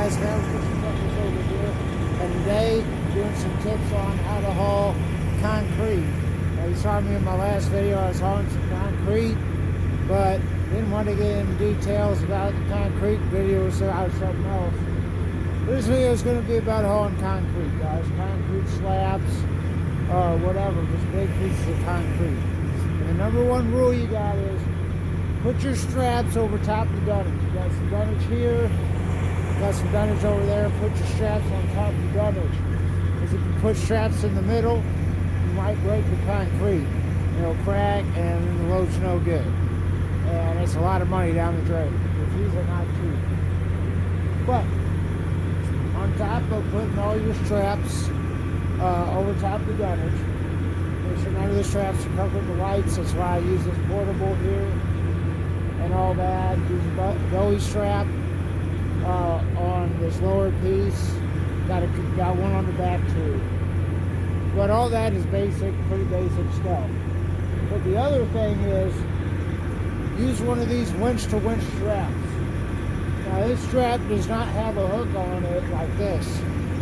guys, Matt Fishing Truckers over here, and today doing some tips on how to haul concrete. Now, you saw me in my last video, I was hauling some concrete, but didn't want to get into details about the concrete video, so I was something else. This video is going to be about hauling concrete, guys. Concrete slabs, or whatever, just big pieces of concrete. And the number one rule you got is put your straps over top of the dunnage. You got some dunnage here, got some dunnage over there. Put your straps on top of the dunnage. Because if you put straps in the middle, you might break the concrete. It'll crack and the load's no good. And it's a lot of money down the drain. Because these are not cheap. But on top of putting all your straps over top of the dunnage, make sure none of the straps are covering the lights. That's why I use this portable here and all that. Use a belly strap on this lower piece. Got one on the back too. But all that is basic, pretty basic stuff. But the other thing is, use one of these winch-to-winch straps. Now this strap does not have a hook on it like this.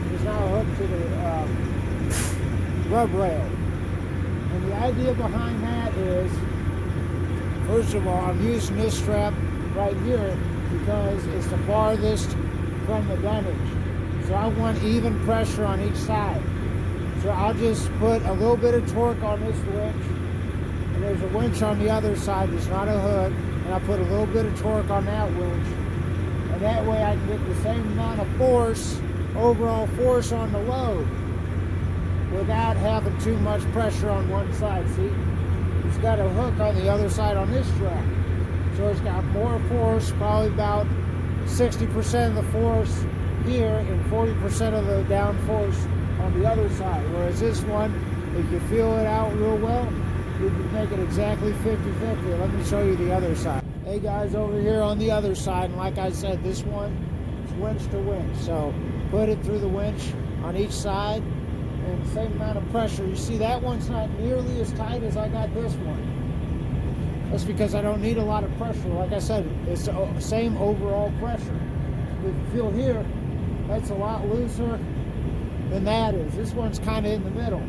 There's not a hook to the rub rail. And the idea behind that is, first of all, I'm using this strap right here because it's the farthest from the dunnage. So I want even pressure on each side. So I'll just put a little bit of torque on this winch, and there's a winch on the other side that's not a hook, and I'll put a little bit of torque on that winch, and that way I can get the same amount of force, overall force on the load, without having too much pressure on one side. See, it's got a hook on the other side on this strap, so it's got more force, probably about 60% of the force here and 40% of the down force on the other side. Whereas this one, if you feel it out real well, you can make it exactly 50-50. Let me show you the other side. Hey guys, over here on the other side, and like I said, this one is winch to winch. So put it through the winch on each side, and the same amount of pressure. You see that one's not nearly as tight as I got this one. That's because I don't need a lot of pressure. Like I said, it's the same overall pressure. If you feel here, that's a lot looser than that is. This one's kind of in the middle.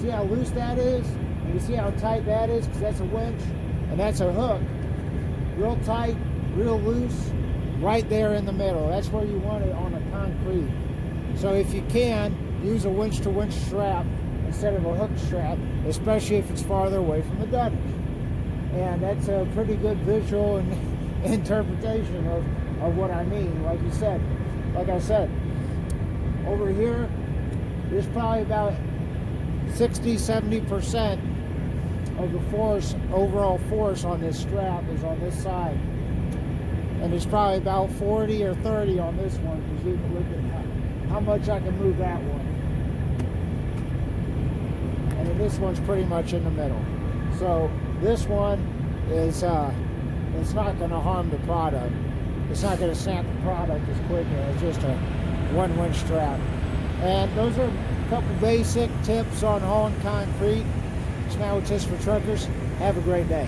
See how loose that is? And you see how tight that is? Because that's a winch and that's a hook. Real tight, real loose, right there in the middle. That's where you want it on a concrete. So if you can, use a winch-to-winch strap instead of a hook strap, especially if it's farther away from the dunnage. And that's a pretty good visual and interpretation of what I mean. Like I said, over here, there's probably about 60-70% of the force, overall force on this strap is on this side. And there's probably about 40 or 30 on this one, because you can look at how much I can move that one. And then this one's pretty much in the middle. So this one is, it's not going to harm the product. It's not going to snap the product as quickly. It's just a one winch strap. And those are a couple basic tips on hauling concrete. It's Matt with Tips for Truckers. Have a great day.